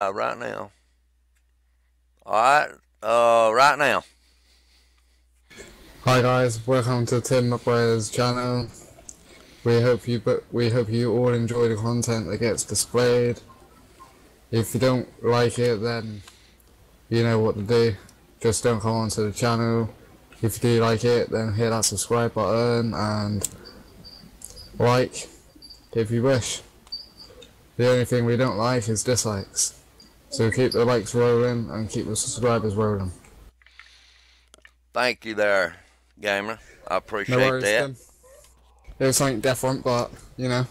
Right now. All right. Right now. Hi guys, welcome to Tim McGuire's channel. We hope you all enjoy the content that gets displayed. If you don't like it, then you know what to do. Just don't come onto the channel. If you do like it, then hit that subscribe button and like if you wish. The only thing we don't like is dislikes. So keep the likes rolling and keep the subscribers rolling. Thank you there, gamer. I No appreciate worries, that. Tim. It was something different, but you know.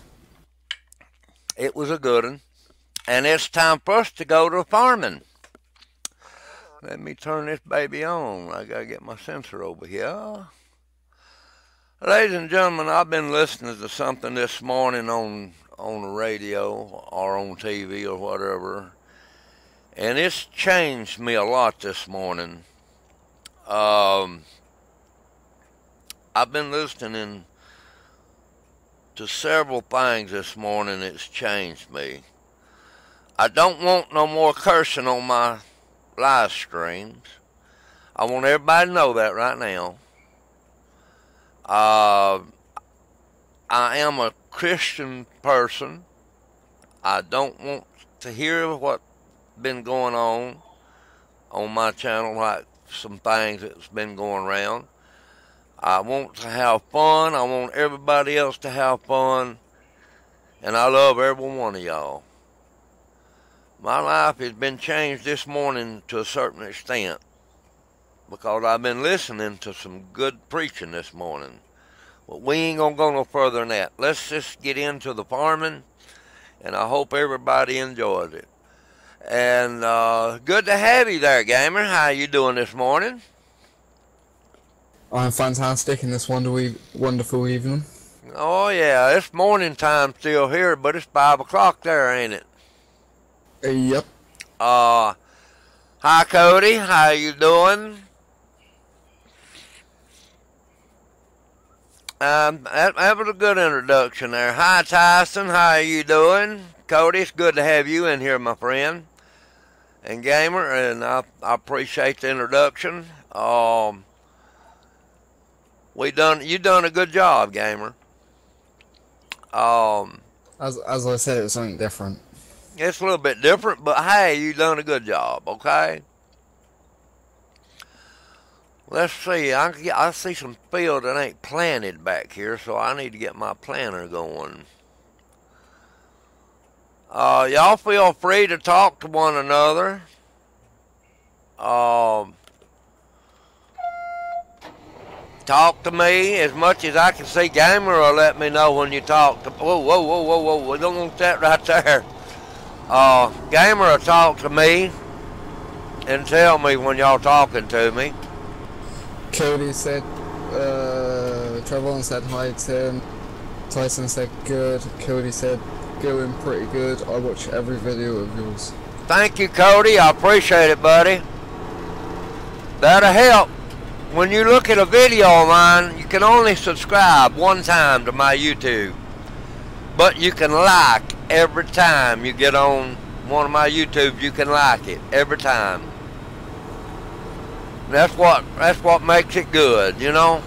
It was a good one. And it's time for us to go to farming. Let me turn this baby on. I gotta get my sensor over here. Ladies and gentlemen, I've been listening to something this morning on the radio or on TV or whatever, and it's changed me a lot this morning. Um, I've been listening to several things this morning. It's changed me. I don't want no more cursing on my live streams. I want everybody to know that right now. Uh, I am a Christian person. I don't want to hear what's been going on my channel, like some things that's been going around. I want to have fun. I want everybody else to have fun. And I love every one of y'all. My life has been changed this morning to a certain extent because I've been listening to some good preaching this morning. But we ain't going to go no further than that. Let's just get into the farming, and I hope everybody enjoys it. And good to have you there, gamer. How you doing this morning? I'm fantastic in this wonderful evening. Oh, yeah, it's morning time still here, but it's 5 o'clock there, ain't it? Yep. Hi, Cody. How you doing? That was a good introduction there. Hi, Tyson. How you doing? Cody, it's good to have you in here, my friend. And gamer, and I appreciate the introduction. You done a good job, gamer. As I said, it was something different. It's a little bit different, but hey, you done a good job, okay? Let's see, I see some field that ain't planted back here, so I need to get my planter going. Y'all feel free to talk to one another. Talk to me as much as I can see. Gamer will let me know when you talk to. Whoa, whoa, whoa, whoa, whoa! We don't want that right there. Gamer will talk to me and tell me when y'all talking to me. Cody said, Trevor said hi, Tim. Tyson said good. Cody said going pretty good. I watch every video of yours. Thank you, Cody. I appreciate it, buddy. That'll help. When you look at a video of mine, you can only subscribe one time to my YouTube. But you can like every time you get on one of my YouTubes. You can like it every time. That's what makes it good, you know?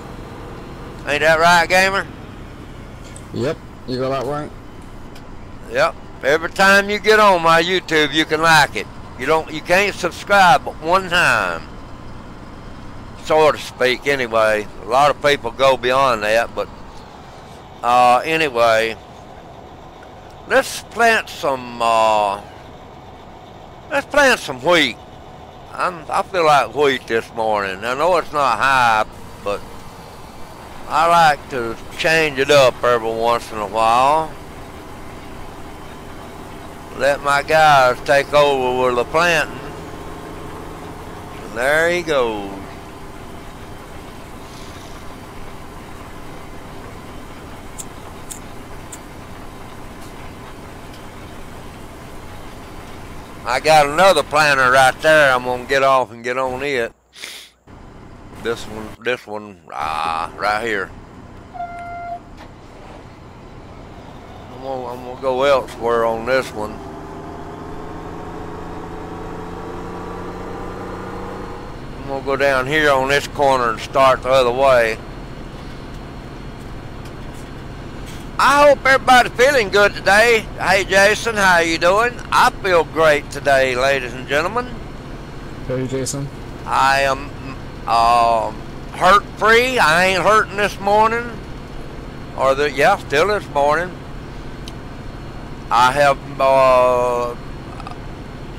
Ain't that right, gamer? Yep, you got that right. Yep. Every time you get on my YouTube, you can like it. You can't subscribe but one time. So to speak, anyway. A lot of people go beyond that, but anyway. Let's plant some wheat. I feel like wheat this morning. I know it's not high, but I like to change it up every once in a while. Let my guys take over with the planting. And there he goes. I got another planter right there. I'm gonna get off and get on it. This one, right here. I'm gonna go elsewhere on this one. gonna go down here on this corner and start the other way. I hope everybody's feeling good today. Hey Jason, how you doing? I feel great today, ladies and gentlemen. Hey Jason. I am hurt free. I ain't hurting this morning. Still this morning. I have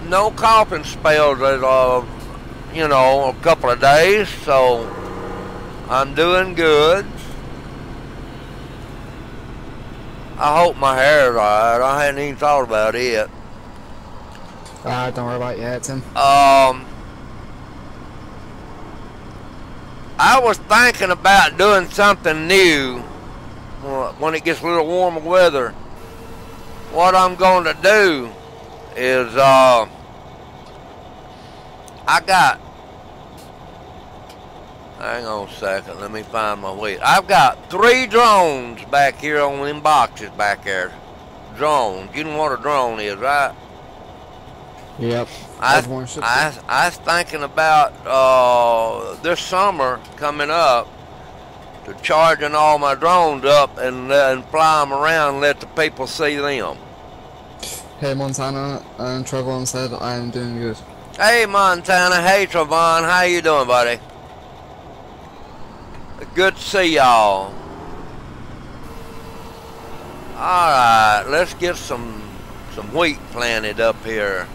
no coughing spells at a couple of days, so I'm doing good. I hope my hair is alright. I hadn't even thought about it. Don't worry about it, Tim. I was thinking about doing something new when it gets a little warmer weather. What I'm going to do is hang on a second, let me find my wheel. I've got 3 drones back here on them boxes back there. Drones. You know what a drone is, right? Yep. I was thinking about this summer coming up to charging all my drones up and fly them around and let the people see them. Hey Montana, and Trevor said I am doing good. Hey Montana, hey Trevon, how you doing, buddy? Good to see y'all. Alright, let's get some wheat planted up here.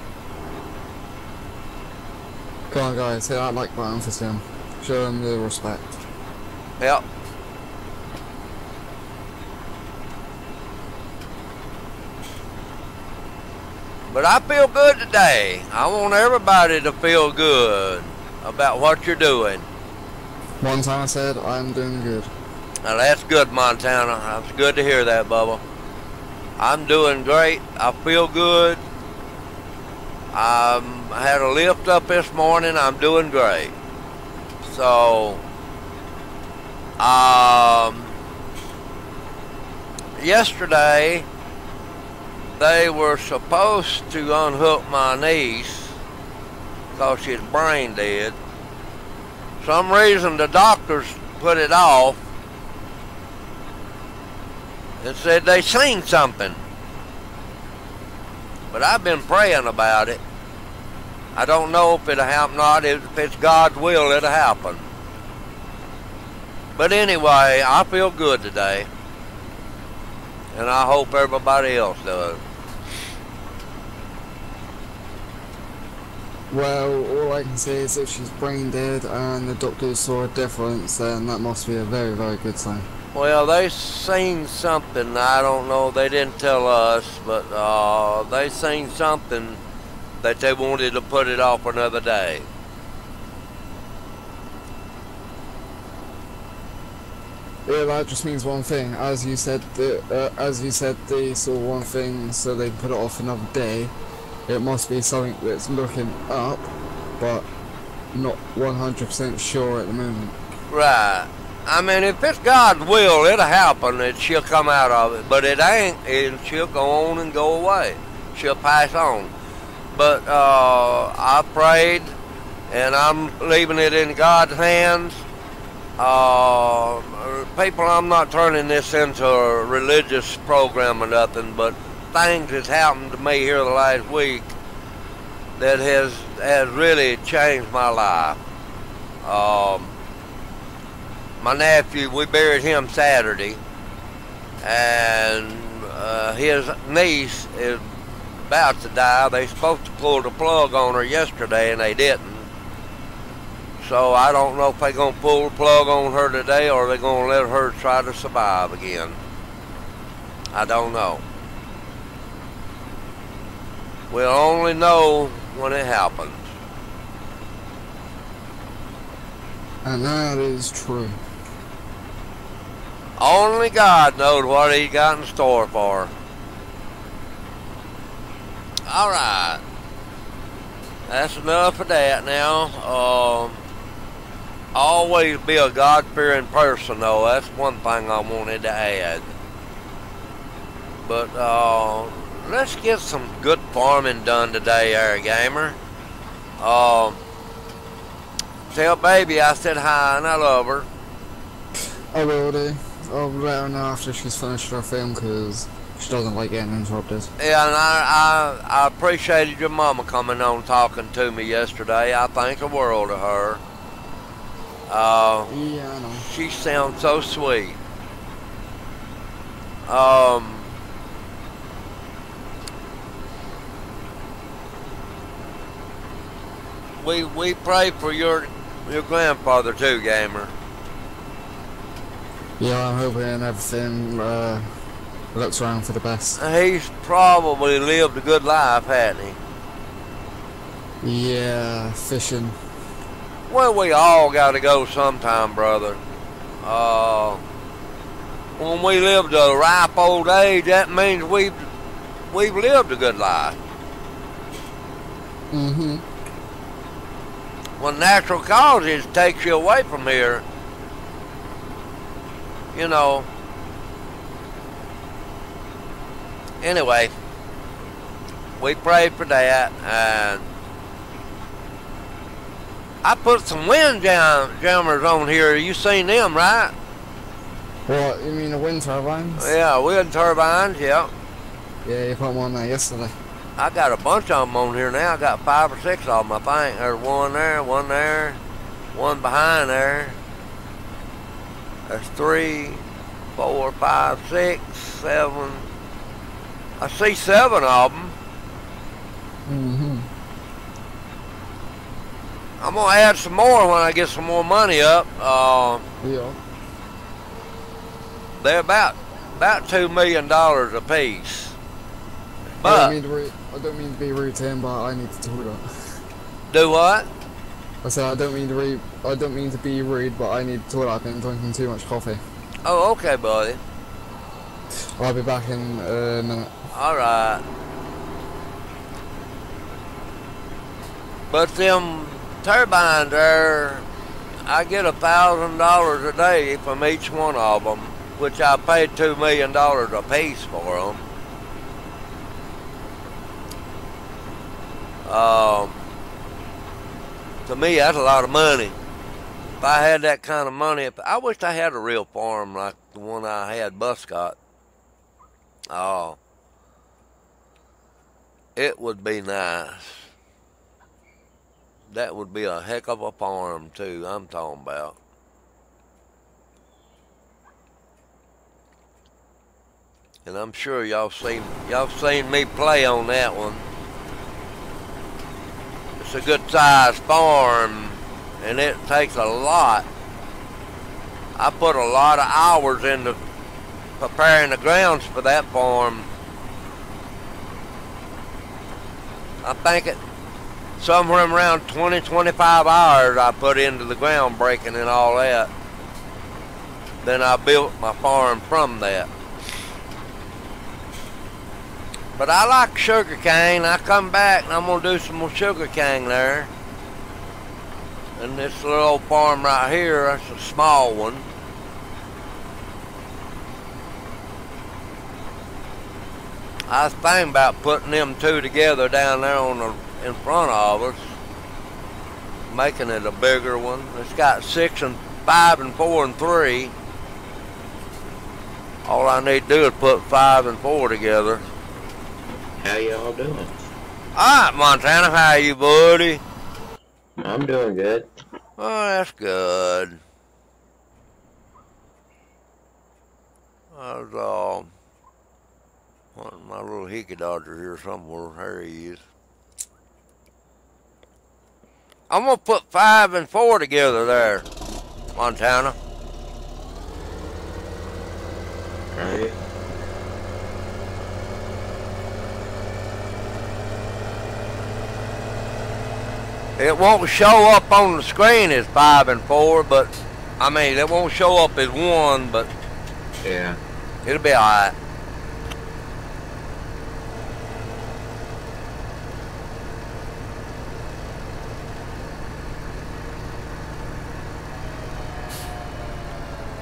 Come on guys, hit that like button for Tim. Show him the respect. Yep. But I feel good today. I want everybody to feel good about what you're doing. Montana said I'm doing good. Now that's good, Montana. That's good to hear that, Bubba. I'm doing great. I feel good. I had a lift up this morning. I'm doing great. So, yesterday they were supposed to unhook my niece because she's brain dead. Some reason the doctors put it off and said they seen something. But I've been praying about it. I don't know if it'll happen or not. If it's God's will, it'll happen. But anyway, I feel good today. And I hope everybody else does. Well, all I can say is if she's brain dead and the doctors saw a difference, then that must be a very, very good sign. Well, they seen something. I don't know. They didn't tell us, but they seen something that they wanted to put it off another day. Yeah, that just means one thing. As you said, they saw one thing, so they put it off another day. It must be something that's looking up, but not 100% sure at the moment. Right. I mean, if it's God's will, it'll happen and she'll come out of it. But it ain't, and she'll go on and go away. She'll pass on. But I prayed, and I'm leaving it in God's hands. People, I'm not turning this into a religious program or nothing, but things that's happened to me here the last week that has really changed my life. My nephew, we buried him Saturday, and his niece is about to die. They supposed to pull the plug on her yesterday, and they didn't. So I don't know if they're going to pull the plug on her today or they're going to let her try to survive again. I don't know. We'll only know when it happens. And that is true. Only God knows what He's got in store for her. Alright. That's enough of that now. Always be a God-fearing person, though. That's one thing I wanted to add. But let's get some good farming done today, Air Gamer. tell baby I said hi and I love her. I will do. I'll let her know after she's finished her film because she doesn't like getting interrupted. Yeah, and I appreciated your mama coming on talking to me yesterday. I think the world of her. Yeah, I know. She sounds so sweet. We pray for your grandfather too, Gamer. Yeah, I'm hoping everything looks around for the best. He's probably lived a good life, hasn't he? Yeah, fishing. Well, we all got to go sometime, brother. When we live to a ripe old age, that means we've lived a good life. Mm-hmm. When natural causes takes you away from here, you know. Anyway, we prayed for that, and I put some wind jammers on here. You seen them, right? What, you mean the wind turbines? Yeah, wind turbines, yeah. Yeah, you put them on there yesterday. I got a bunch of them on here now. I got 5 or 6 of them, I think. There's one there, one behind there. There's 3, 4, 5, 6, 7. I see 7 of them. Mm-hmm. I'm going to add some more when I get some more money up. Yeah. They're about $2 million a piece. But I don't mean to be rude to him, but I need to talk about. Do what? I said I don't mean to be rude, but I need to talk. I've been drinking too much coffee. Oh, okay, buddy. I'll be back in a minute. All right. But them turbines there, I get $1,000 a day from each one of them, which I paid $2 million a piece for them. To me, that's a lot of money. If I had that kind of money, I wish I had a real farm like the one I had, Buscott. Oh, it would be nice. That would be a heck of a farm too, I'm talking about. And I'm sure y'all seen me play on that one. It's a good sized farm, and it takes a lot. I put a lot of hours into preparing the grounds for that farm. I think it somewhere around 20-25 hours I put into the ground breaking and all that. Then I built my farm from that. But I like sugar cane. I come back and I'm going to do some more sugar cane there. And this little old farm right here, that's a small one. I was thinking about putting them two together down there in front of us. Making it a bigger one. It's got 6 and 5 and 4 and 3. All I need to do is put 5 and 4 together. How y'all doing? Alright, Montana, how are you, buddy? I'm doing good. Oh, that's good. I was, my little hickey dodger here somewhere. There he is. I'm going to put 5 and 4 together there, Montana. Are you? It won't show up on the screen as 5 and 4, but I mean, it won't show up as 1, but yeah, it'll be alright.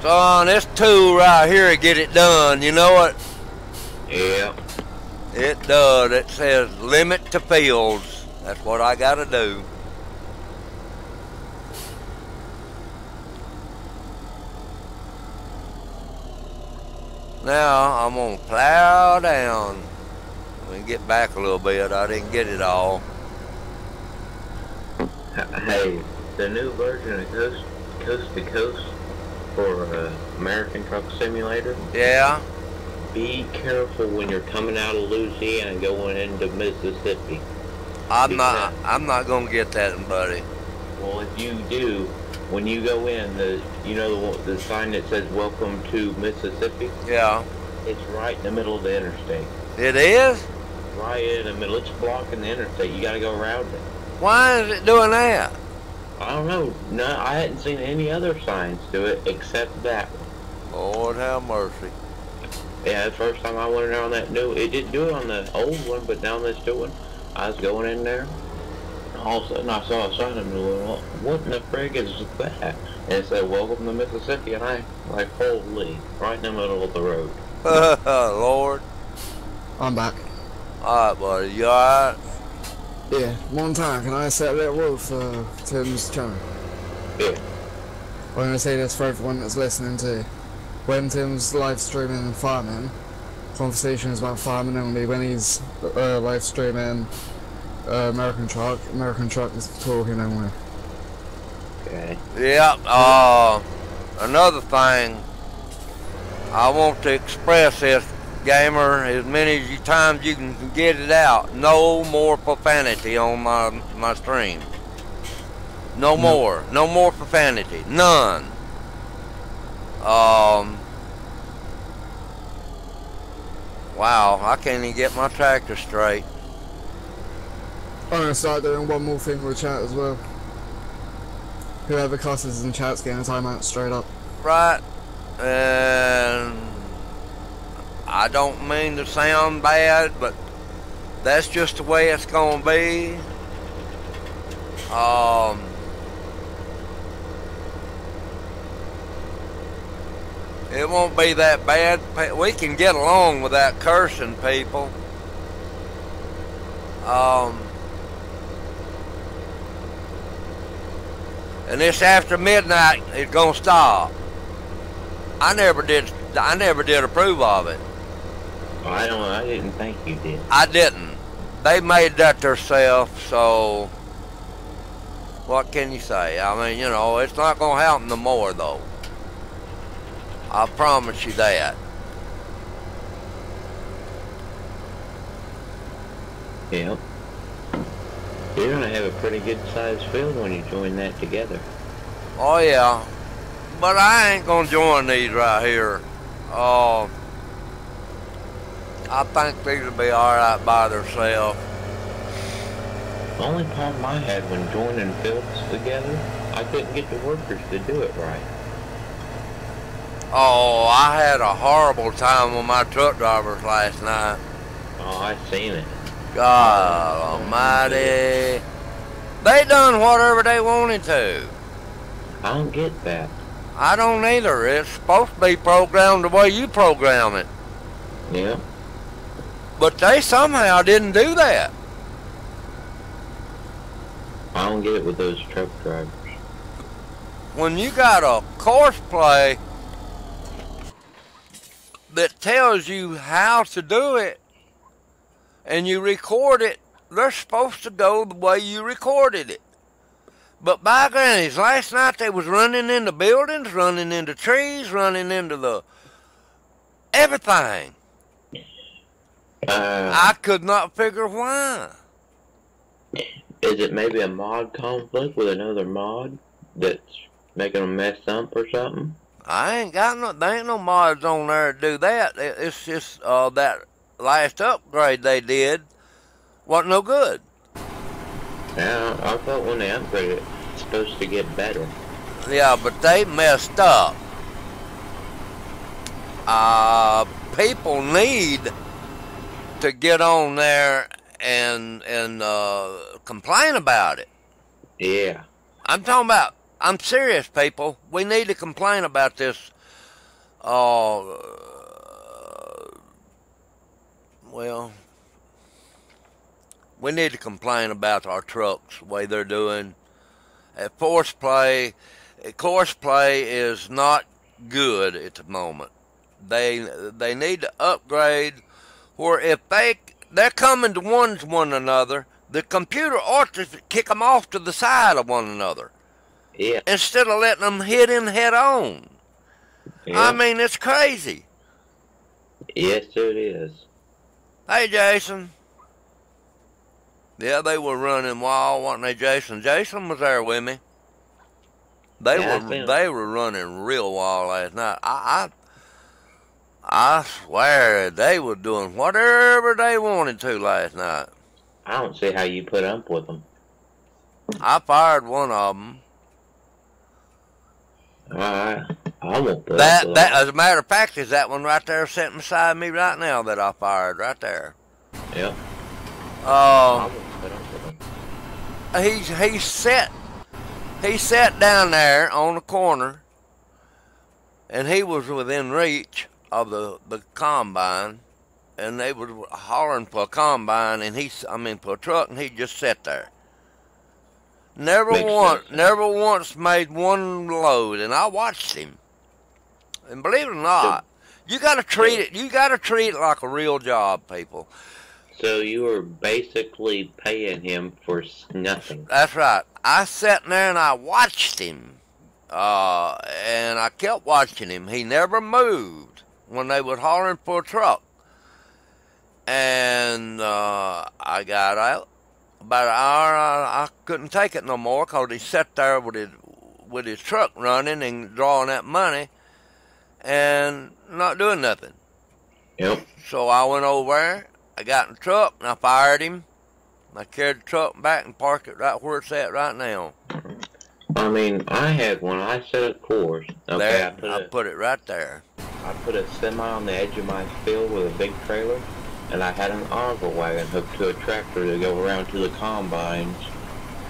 Son, this tool right here to get it done, you know what? yeah. It does. It says limit to fields. That's what I gotta do. Now I'm gonna plow down. Let me get back a little bit. I didn't get it all. Hey, the new version of Coast to Coast for American Truck Simulator. Yeah. Be careful when you're coming out of Louisiana and going into Mississippi. I'm not gonna get that, buddy. Well, if you do, when you go in, the sign that says "Welcome to Mississippi." Yeah. It's right in the middle of the interstate. It is? Right in the middle. It's blocking the interstate. You got to go around it. Why is it doing that? I don't know. No, I hadn't seen any other signs do it except that one. Lord have mercy. Yeah, the first time I went around that new, it didn't do it on the old one, but now this new one, I was going in there, and all of a sudden I saw a sign and I went, well, what in the frig is that? And it said, "Welcome to Mississippi," and I, like, holy, right in the middle of the road. Lord. I'm back. Alright, buddy. You alright? Yeah, one time, can I set a little rule for Tim's channel? Yeah. I'm going to say this for everyone that's listening to. When Tim's live streaming and farming, conversation is about farming only. When he's live streaming American Truck is talking only. Okay. Yeah, another thing, I want to express this, gamer, as many times you can get it out. No more profanity on my stream. No more. No more profanity. None. Wow, I can't even get my tractor straight. I'm going to start doing one more thing with chat as well. Whoever cusses in chat's getting a timeout straight up. Right. And I don't mean to sound bad, but that's just the way it's gonna be. It won't be that bad. We can get along without cursing people. And this after midnight is gonna stop. I never did approve of it. I didn't think you did. I didn't. They made that themselves, so what can you say? I mean, you know, it's not gonna happen no more though. I promise you that. Yep. You're gonna have a pretty good sized field when you join that together. Oh yeah. But I ain't gonna join these right here. I think these will be alright by themselves. The only problem I had when joining fields together, I couldn't get the workers to do it right. Oh, I had a horrible time with my truck drivers last night. Oh, I seen it. God almighty. They done whatever they wanted to. I don't get that. I don't either. It's supposed to be programmed the way you program it. Yeah. But they somehow didn't do that. I don't get it with those truck drivers. When you got a course play that tells you how to do it and you record it, they're supposed to go the way you recorded it. But by grannies, last night they was running into buildings, running into trees, running into the everything. I could not figure why. Is it maybe a mod conflict with another mod that's making them mess up or something? I ain't got no, there ain't no mods on there to do that. It's just that last upgrade they did wasn't no good. Yeah, I thought when they upgraded it, it's supposed to get better. Yeah, but they messed up. People need to get on there and complain about it. Yeah. I'm serious, people. We need to complain about this. Well, we need to complain about our trucks, the way they're doing. Course play is not good at the moment. They need to upgrade where if they're coming to one another, the computer ought to kick them off to the side of one another Yeah. instead of letting them hit in head on. I Yeah. mean, it's crazy. Yes, it is. Hey, Jason. Yeah, they were running wild, weren't they, Jason? Jason was there with me. Yeah, I seen 'em. They were running real wild last night. I swear they were doing whatever they wanted to last night. I don't see how you put up with them. I fired one of them. I won't put up with That, them. as a matter of fact, is that one right there sitting beside me right now that I fired right there. Yeah. I Uh, won't put up with them. he sat down there on the corner, and he was within reach of the combine, and they was hollering for a combine, and for a truck, and he just sat there. Never Makes sense. never once made one load, and I watched him. And believe it or not, you gotta treat it like a real job, people. So you were basically paying him for nothing. That's right. I sat there and I watched him, and I kept watching him. He never moved when they was hollering for a truck. And I got out. About an hour, I couldn't take it no more because he sat there with his truck running and drawing that money and not doing nothing. Yep. So I went over there, I got in the truck, and I fired him. I carried the truck back and parked it right where it's at right now. I mean, I had one. I set a course. Okay, There, I put it right there. I put a semi on the edge of my field with a big trailer, and I had an auger wagon hooked to a tractor to go around to the combines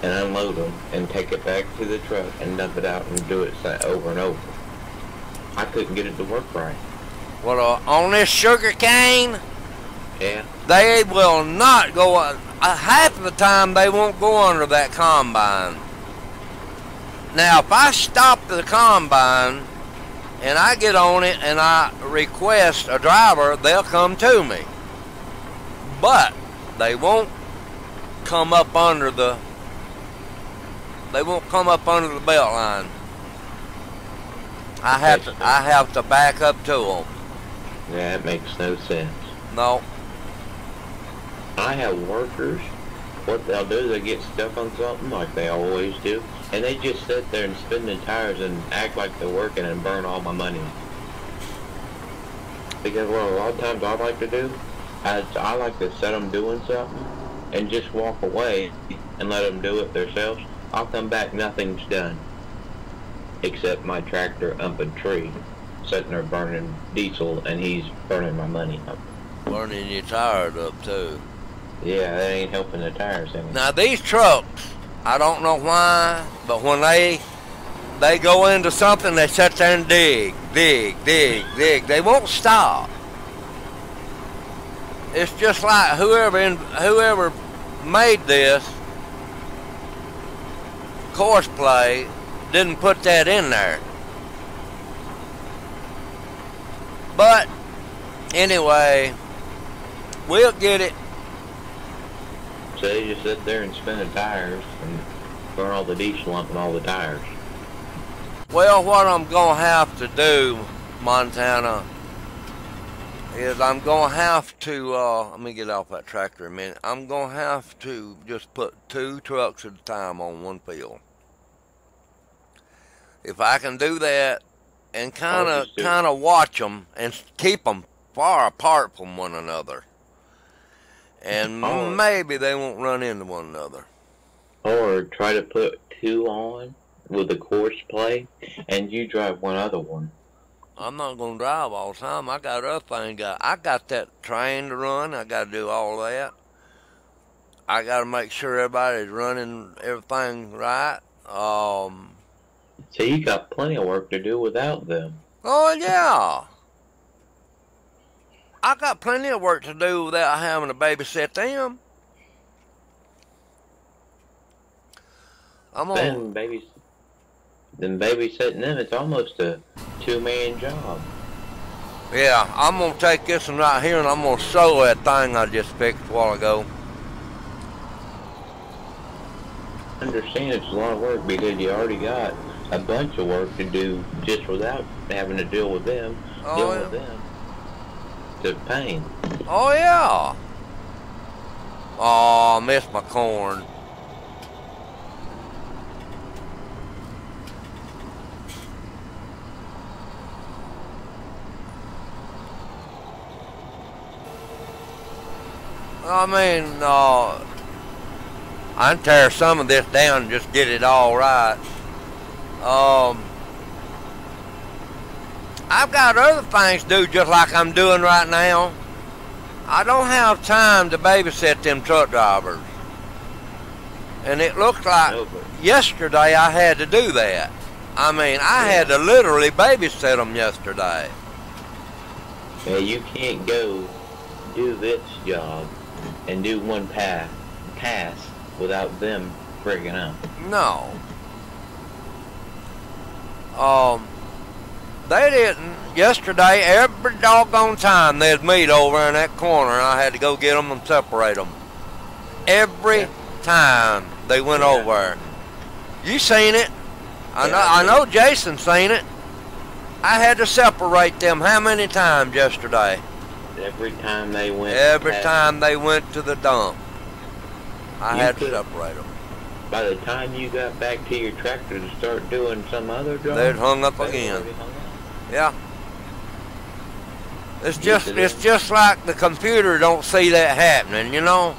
and unload them and take it back to the truck and dump it out and do it over and over. I couldn't get it to work right. Well, on this sugar cane, Yeah. they will not go. Half of the time, they won't go under that combine. Now, if I stop the combine and I get on it and I request a driver, they'll come to me. But they won't come up under the. They won't come up under the belt line. I have to back up to them. Yeah, that makes no sense. No. I have workers, what they'll do, they get stuck on something like they always do, and they just sit there and spin the tires and act like they're working and burn all my money. Because what a lot of times I like to do, I like to set them doing something and just walk away and let them do it themselves. I'll come back, nothing's done. Except my tractor up a tree, sitting there burning diesel, and he's burning my money up. Burning your tires up too. Yeah, that ain't helping the tires any. Now these trucks, I don't know why, but when they go into something, they sit there and dig. They won't stop. It's just like whoever made this course play didn't put that in there. But anyway, we'll get it. So they just sit there and spin the tires and burn all the diesel up in all the tires. Well, what I'm going to have to do, Montana, is I'm going to have to, let me get off that tractor a minute. I'm going to have to just put 2 trucks at a time on one field. If I can do that and kind of watch them and keep them far apart from one another. And maybe they won't run into one another. Or try to put 2 on with the course play, and you drive one other one. I'm not going to drive all the time. I got other things. I got that train to run. I got to do all that. I got to make sure everybody's running everything right. So you got plenty of work to do without them. Oh, yeah. I got plenty of work to do without having to babysit them. Then babysitting them, it's almost a 2-man job. Yeah, I'm gonna take this one right here and I'm gonna sew that thing I just fixed a while ago. I understand it's a lot of work because you already got a bunch of work to do just without having to deal with them. Oh, Dealing yeah. with them. It's a pain. Oh yeah. Oh, I missed my corn. I mean, I can tear some of this down and just get it all right. I've got other things to do just like I'm doing right now. I don't have time to babysit them truck drivers. And it looked like yesterday I had to do that. I mean, I had to literally babysit them yesterday. Yeah, you can't go do this job and do one pass without them freaking out. No. They didn't. Yesterday, every doggone time there's meat over in that corner, and I had to go get them and separate them. Every time they went over. You seen it. I know Jason seen it. I had to separate them how many times yesterday? Every time they went. Every time they went to the dump, I had to could- separate them. By the time you got back to your tractor to start doing some other job, They'd hung up they'd again. already hung up. Yeah. It's just like the computer don't see that happening, you know?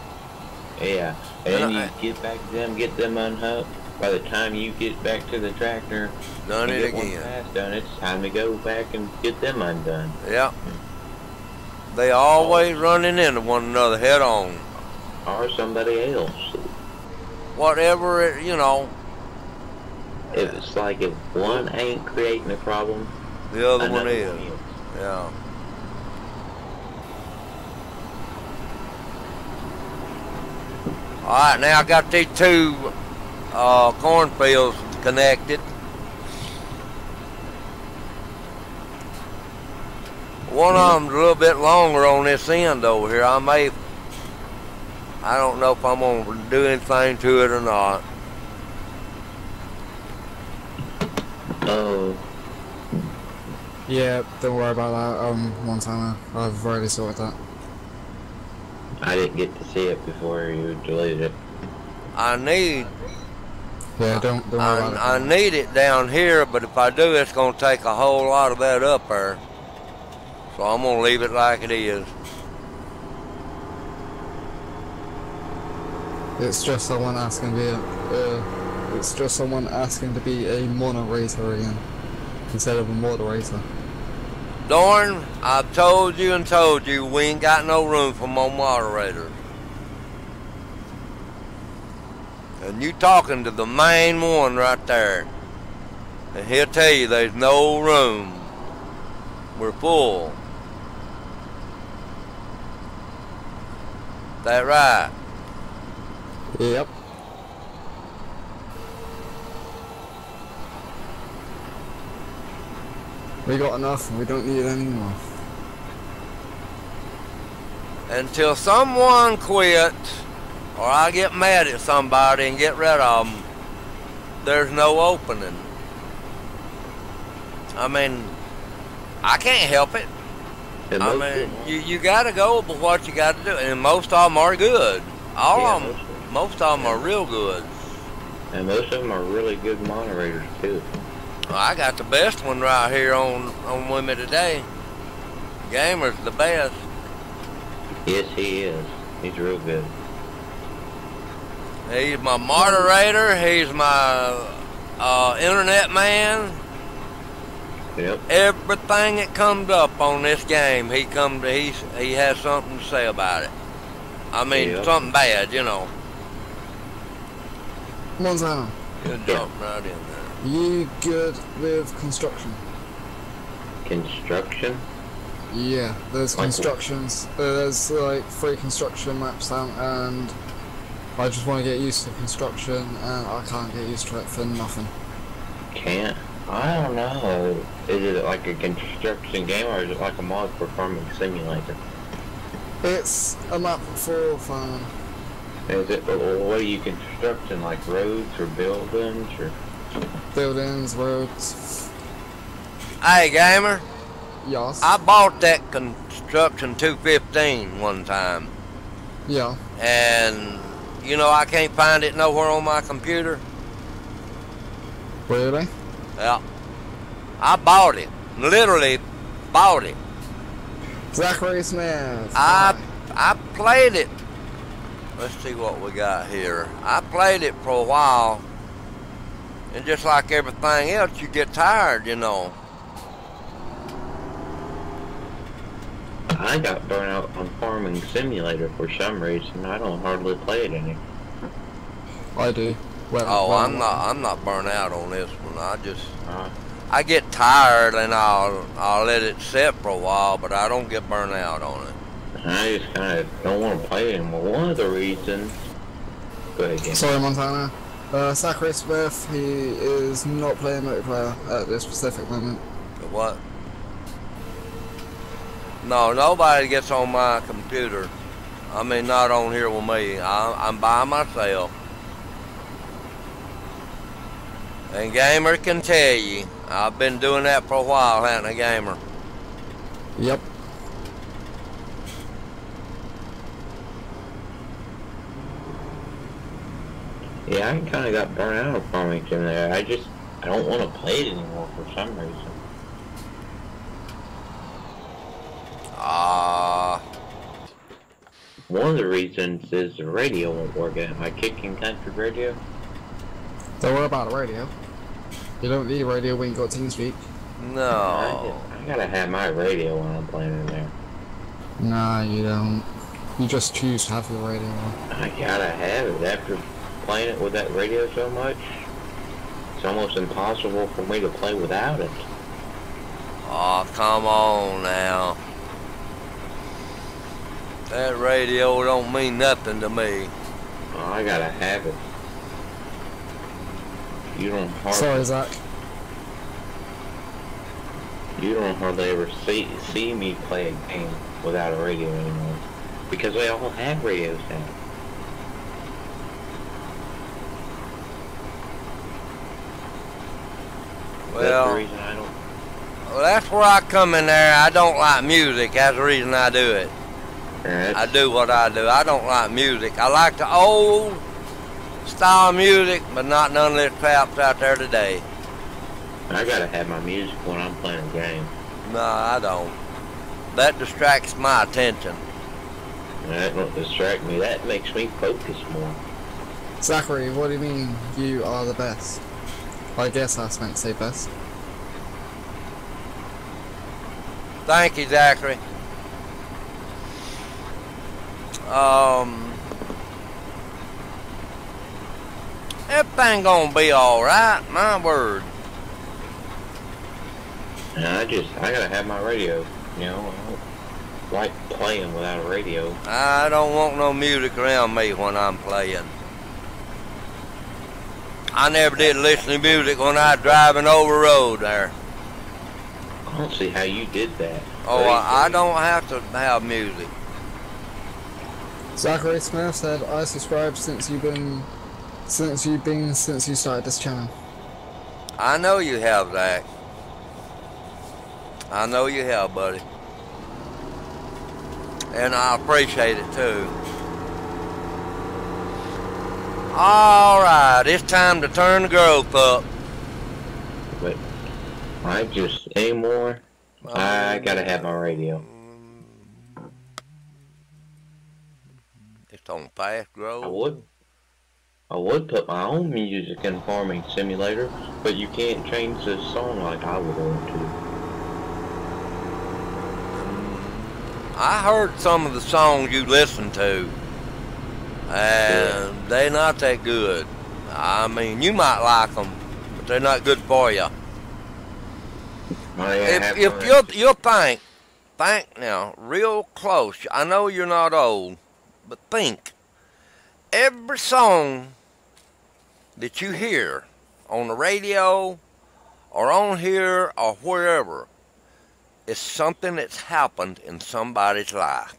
Yeah, and then you get back to them, get them unhooked. By the time you get back to the tractor, Done and it get one again. pass done, it's time to go back and get them undone. Yeah. They always running into one another head on. Or somebody else. Whatever it, you know, If it's like if one ain't creating a problem, the other one another is. one is. Yeah. Alright, now I got these two cornfields connected. One of them's a little bit longer on this end over here. I don't know if I'm going to do anything to it or not. Oh, Yeah, don't worry about that. Montana, I've already sorted that. I didn't get to see it before you deleted it. I need Yeah, don't worry about it. I need it down here, but if I do, it's going to take a whole lot of that up there. So I'm going to leave it like it is. It's just someone asking to be a moderator again instead of a moderator. Dorn, I've told you and told you we ain't got no room for more moderators. And you talking to the main one right there. And he'll tell you there's no room. We're full. That right? Yep. We got enough and we don't need any more. Until someone quits, or I get mad at somebody and get rid of them, there's no opening. I mean, I can't help it. And I mean, you gotta go with what you gotta do, and most of them are good. All of them, most of them are real good. And most of them are really good moderators too. I got the best one right here on with me today. Gamer's the best. Yes, he is. He's real good. He's my moderator. He's my internet man. Yep. Everything that comes up on this game, he has something to say about it. I mean, Yep. something bad, you know. Montana, He'll jump right in there. you good with construction? Construction? Yeah, there's Like constructions. There's like 3 construction maps down, and I just want to get used to construction, and I can't get used to it for nothing. Can't? I don't know. Is it like a construction game or is it like a mod for farming simulator? It's a map for fun. Is it, what are you constructing, like roads or buildings or? Buildings, roads. Hey, gamer. Yes. I bought that Construction 215 one time. Yeah. And, you know, I can't find it nowhere on my computer. Really? Yeah. I bought it. Literally bought it. Zachary Smith. I played it. Let's see what we got here. I played it for a while. And just like everything else, you get tired, you know. I got burnt out on Farming Simulator for some reason. I don't hardly play it anymore. I do. Oh, I'm not burnt out on this one. I get tired and I'll let it sit for a while, but I don't get burnt out on it. I just kind of don't want to play it anymore. One of the reasons. Go ahead, Game. Sorry, Montana. Zachary Smith, he is not playing multiplayer at this specific moment. What? No, nobody gets on my computer. I mean, not on here with me. I'm by myself. And Gamer can tell you, I've been doing that for a while, haven't I, Gamer? Yep. Yeah, I kind of got burnt out of Farming Simulator. I don't want to play it anymore for some reason. One of the reasons is the radio won't work at my kicking country radio. Don't worry about the radio. You don't need radio when you got TeamSpeak. No. I gotta have my radio when I'm playing in there. Nah, you don't. You just choose to have your radio on. I gotta have it after playing it with that radio so much. It's almost impossible for me to play without it. Oh, come on now. That radio don't mean nothing to me. Oh, I gotta have it. You don't Sorry, Zach. hardly ever see me play a game without a radio anymore. Because they all have radios now. Well, that's the reason I don't. Well, that's where I come in there. I don't like music. That's the reason I do it. I do what I do. I don't like music. I like the old style music, but not none of this crap's out there today. I gotta have my music when I'm playing a game. No, I don't. That distracts my attention. That don't distract me. That makes me focus more. Zachary, what do you mean you are the best? I guess I was meant to say best. Thank you, Zachary. Everything gonna be alright, my word. And I gotta have my radio. You know, I don't like playing without a radio. I don't want no music around me when I'm playing. I never did listen to music when I was driving over the road there. I don't see how you did that. Oh, I don't have to have music. Zachary Smith said, I subscribed since you started this channel. I know you have, Zach. I know you have, buddy. And I appreciate it, too. Alright, it's time to turn the growth up. But anymore, I gotta have my radio. It's on fast growth. I would put my own music in Farming Simulator, but you can't change the song like I would want to. I heard some of the songs you listen to, and they're not that good. I mean, you might like them, but they're not good for you. If you'll think now, real close. I know you're not old, but think. Every song that you hear on the radio or on here or wherever is something that's happened in somebody's life.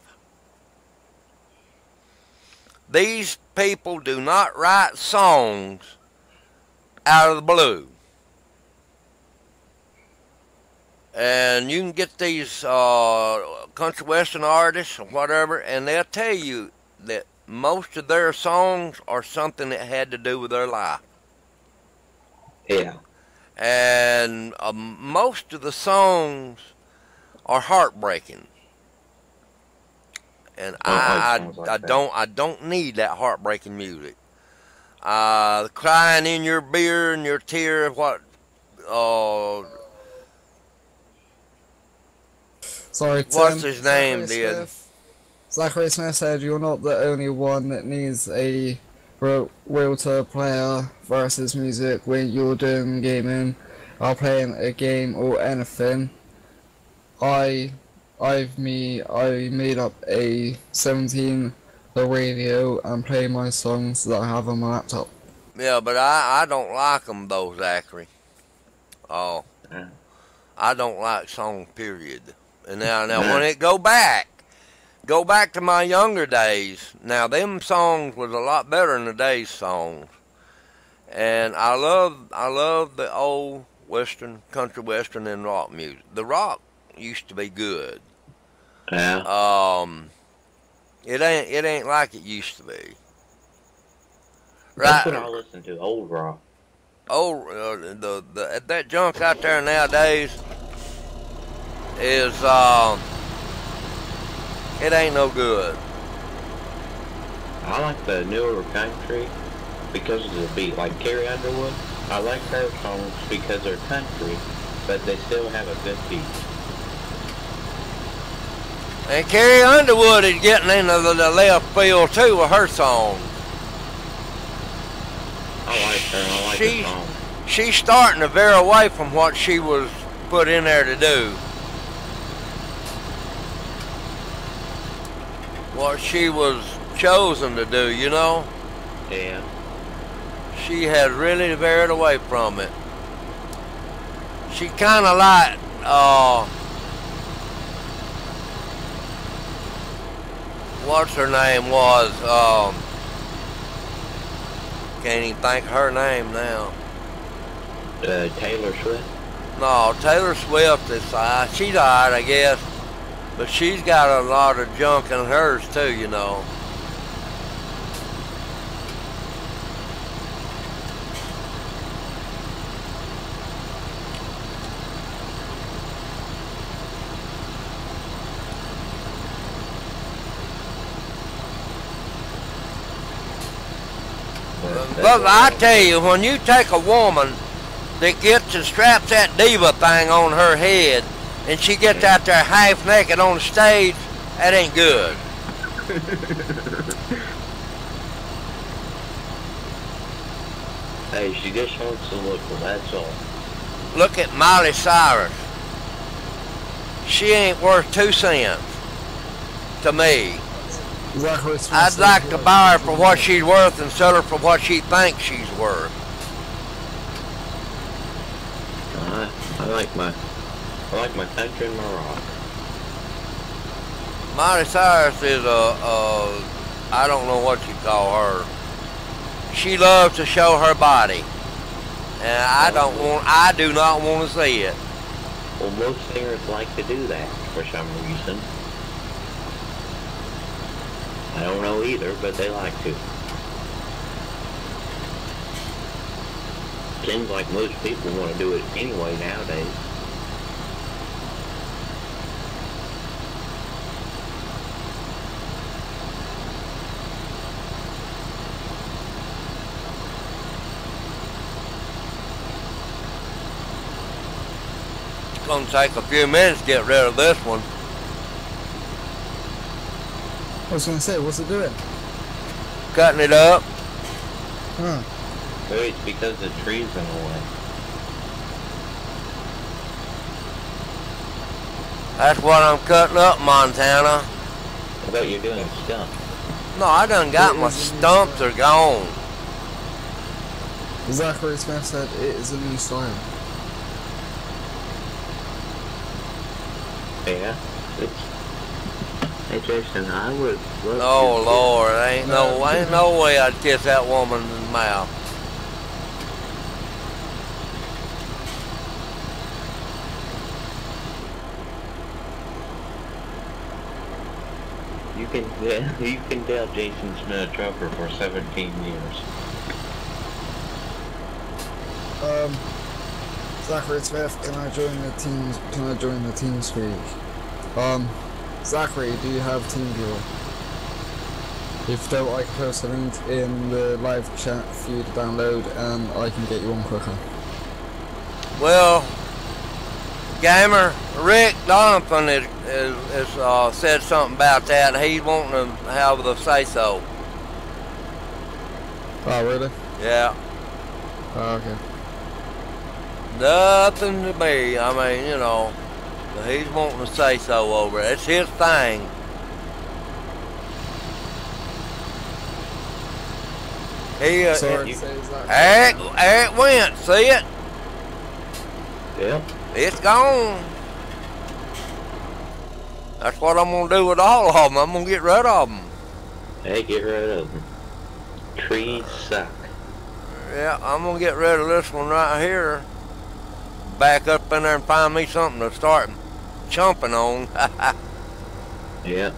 These people do not write songs out of the blue. And you can get these country western artists or whatever, and they'll tell you that most of their songs are something that had to do with their life. Yeah. And most of the songs are heartbreaking. And I don't need that heartbreaking music. The crying in your beer and your tear, what Sorry, Tim. what's his name did. Zachary Smith said you're not the only one that needs a realtor player versus music when you're doing gaming or playing a game or anything. I made up a 17 radio and play my songs that I have on my laptop. Yeah, but I don't like them though, Zachary. Oh, I don't like songs, period. And now when it go back to my younger days. Now them songs was a lot better than today's songs, and I love the old western, country western, and rock music. The rock used to be good. Yeah. It ain't like it used to be. That's what I listen to, old rock. Old that junk out there nowadays is it ain't no good. I like the newer country because of the beat, like Carrie Underwood. I like her songs because they're country, but they still have a good beat. And Carrie Underwood is getting into the left field too with her songs. I like her. I like her song. She's starting to veer away from what she was put in there to do. What she was chosen to do, you know? Yeah. She has really veered away from it. She kind of like, what's her name was, can't even think of her name now. Taylor Swift? No, Taylor Swift is, she's alright, I guess. But she's got a lot of junk in hers too, you know. But I tell you, when you take a woman that gets and straps that diva thing on her head, and she gets out there half naked on the stage, that ain't good. Hey, she just wants to look, well, that's all. Look at Miley Cyrus. She ain't worth 2 cents to me. I'd like to buy her for what she's worth and sell her for what she thinks she's worth. I like my country and my rock. Miley Cyrus is I don't know what you call her. She loves to show her body, and I do not want to see it. Well, most singers like to do that for some reason. I don't know either, but they like to. Seems like most people want to do it anyway nowadays. It's going to take a few minutes to get rid of this one. I was going to say, what's it doing? Cutting it up. Huh. Maybe it's because the trees in the way. That's what I'm cutting up, Montana. I bet you're doing stumps. No, I done got my stumps are gone. Zachary Smith said it is a new style. Yeah. It's, hey Jason, I would love Oh to Lord, ain't no way I'd kiss that woman in the mouth. you can tell Jason's been a trucker for 17 years. Zachary Smith, can I join the team? Can I join the team speak? Zachary, do you have TeamViewer? If you don't, I can post a link in the live chat for you to download, and I can get you on quicker. Well, gamer Rick Donovan has said something about that. He's wanting to have the say so. Oh, really? Yeah. Oh, okay. Nothing to me. I mean, you know, he's wanting to say so over it. It's his thing. He Sorry to say that. Eric went. See it? Yep. It's gone. That's what I'm gonna do with all of them. I'm gonna get rid of them. Hey, get rid of them. Trees suck. Yeah, I'm gonna get rid of this one right here. Back up in there and find me something to start chomping on. Yep.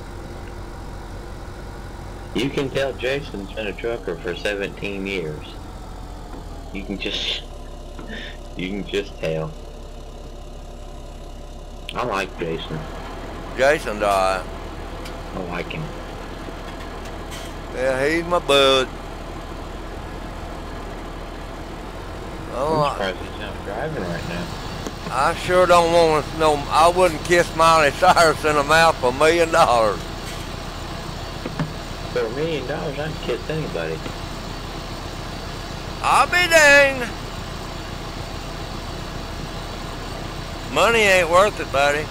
You can tell Jason's been a trucker for 17 years. You can just tell. I like Jason. Jason died. I like him. Yeah, he's my bud. I'm surprised he's not driving right now. I sure don't want to know. I wouldn't kiss Miley Cyrus in the mouth for $1 million. For $1 million, I'd kiss anybody. I'll be danged. Money ain't worth it, buddy.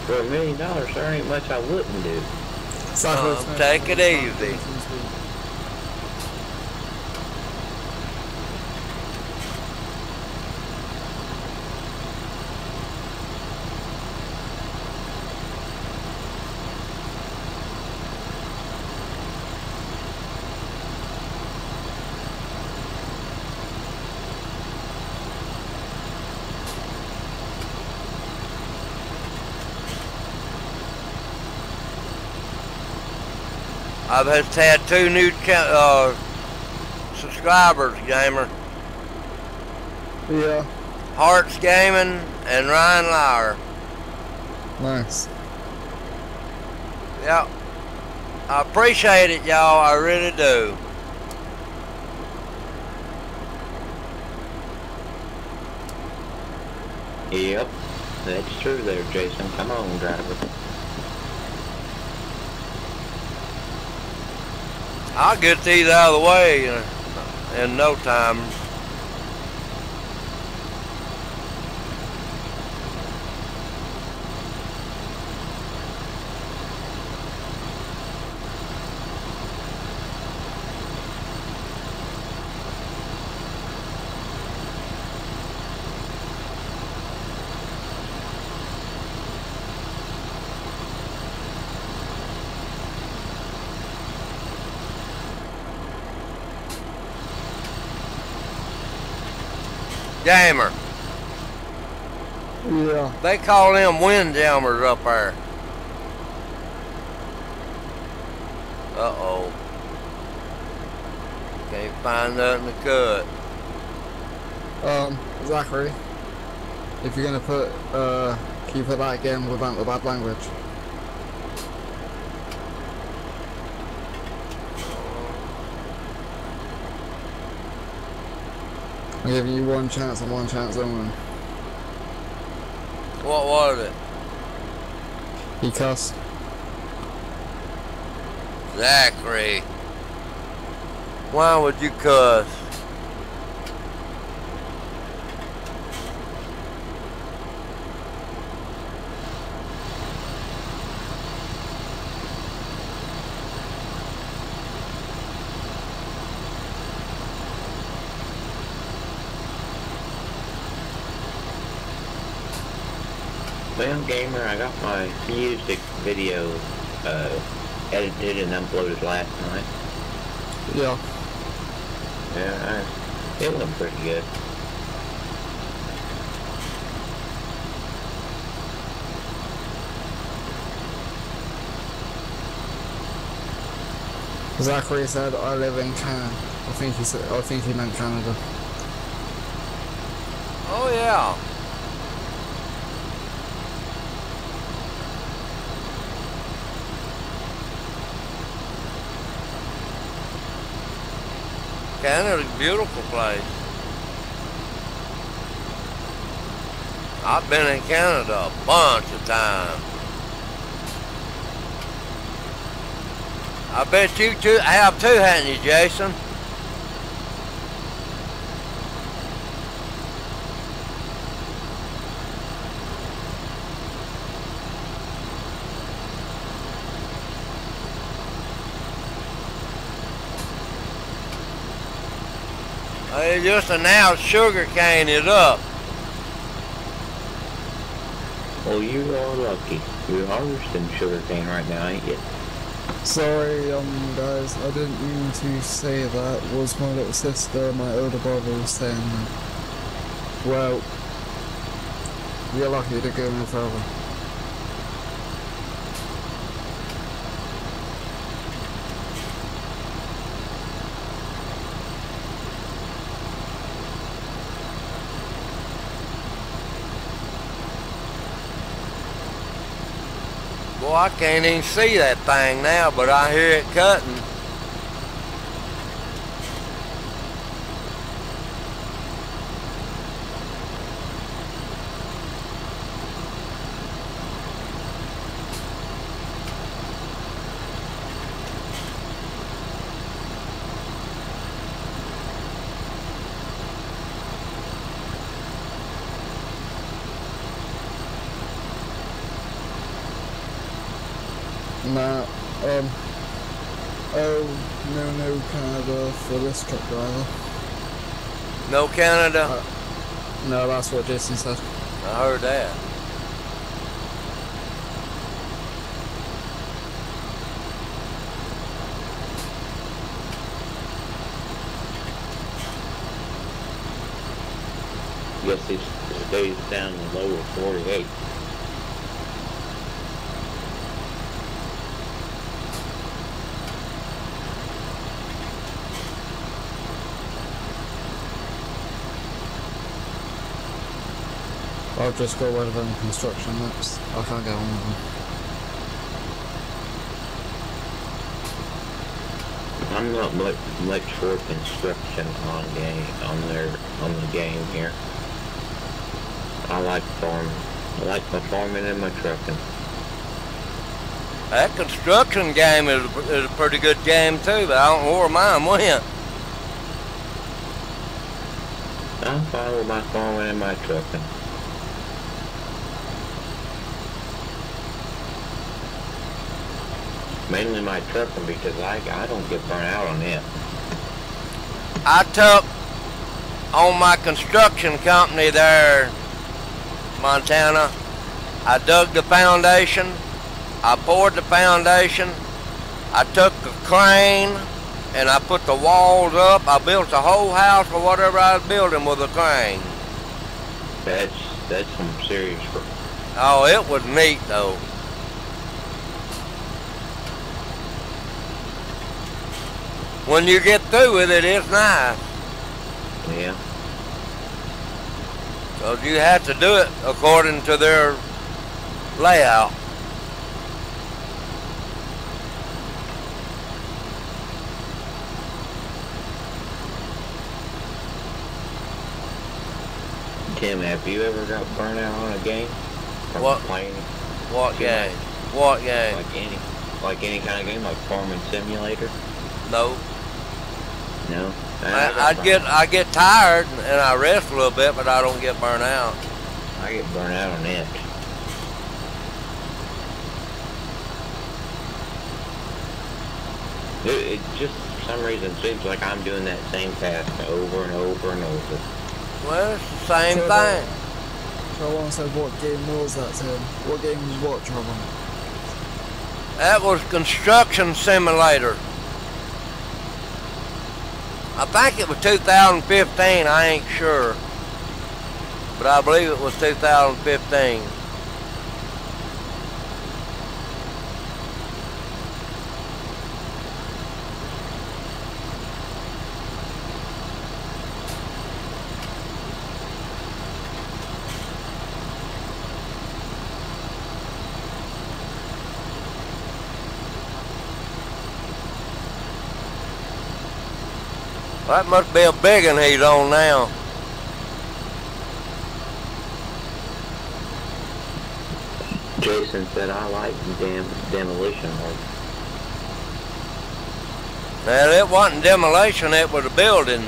For $1 million, there ain't much I wouldn't do. Take it easy. I've just had 2 new subscribers, gamer. Yeah. Hearts Gaming and Ryan Lauer. Nice. Yep. I appreciate it, y'all. I really do. Yep. That's true there, Jason. Come on, driver. I'll get these out of the way in no time. Gamer. Yeah. They call them windjammers up there. Uh-oh. Can't find nothing to cut. Zachary, if you're gonna put, can you put that again without the bad language? I'm giving you one chance and one chance only. What was it? He cussed. Zachary. Why would you cuss? Well, gamer, I got my music video edited and uploaded last night. Yeah. Yeah, it went pretty good. Zachary said I live in Canada. I think he meant Canada. Oh yeah. Canada's a beautiful place. I've been in Canada a bunch of times. I bet you have too, hadn't you, Jason? They just announced sugar cane is up. Well, you are lucky. You're harvesting sugarcane right now, ain't you? Sorry, guys, I didn't mean to say that. Was my little sister, my older brother, was saying that. Well, you're lucky to go no further. Boy, I can't even see that thing now, but I hear it cutting. Nah, oh, no Canada for this truck driver. No Canada? No, that's what Jason said. I heard that. Guess it stays down the lower 48. I'll just go with them construction maps. I can't get on with them. I'm not much for construction on the game here. I like farming. I like my farming and my trucking. That construction game is a pretty good game too, but I don't know where mine went. I'm fine with my farming and my trucking. Mainly my trucking because I don't get burnt out on it. I took on my construction company there, Montana. I dug the foundation. I poured the foundation. I took a crane and I put the walls up. I built the whole house or whatever I was building with a crane. That's some serious work. Oh, it was neat though. When you get through with it, it's nice. Yeah. So you have to do it according to their layout. Tim, have you ever got burnt out on a game? Or What? Playing? What game? What game? Like any kind of game, like Farming Simulator? No. No. I get tired and I rest a little bit, but I don't get burnt out. I get burnt out on it. It just for some reason seems like I'm doing that same task over and over and over. Well, it's the same thing. I want to say, what game was that, Tim? What game was what, Trevor? That was Construction Simulator. I think it was 2015, I ain't sure. But I believe it was 2015. That must be a big one he's on now. Jason said I like demolition work. Well, it wasn't demolition, it was a building.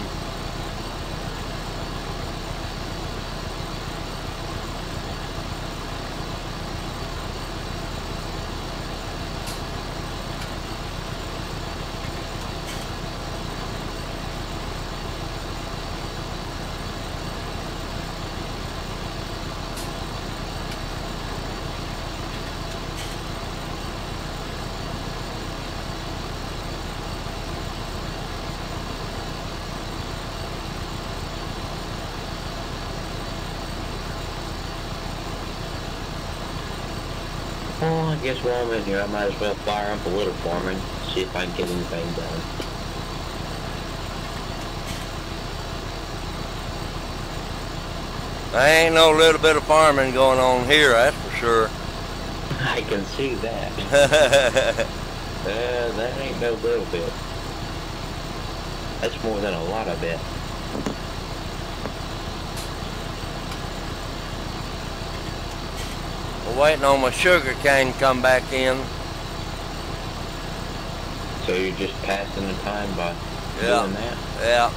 Well, I guess while I'm in here, I might as well fire up a little farming, see if I can get anything done. There ain't no little bit of farming going on here, that's for sure. I can see that. That ain't no little bit. That's more than a lot, I bet. I'm waiting on my sugar cane to come back in. So you're just passing the time by doing that? Yeah.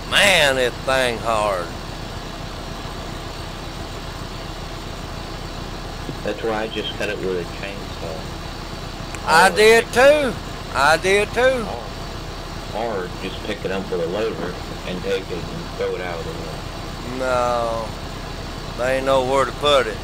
Man, this thing hard. That's why I just cut it with a chainsaw. I did too. I did too. Or just pick it up with a loader and take it and throw it out of the way. No, they ain't know where to put it.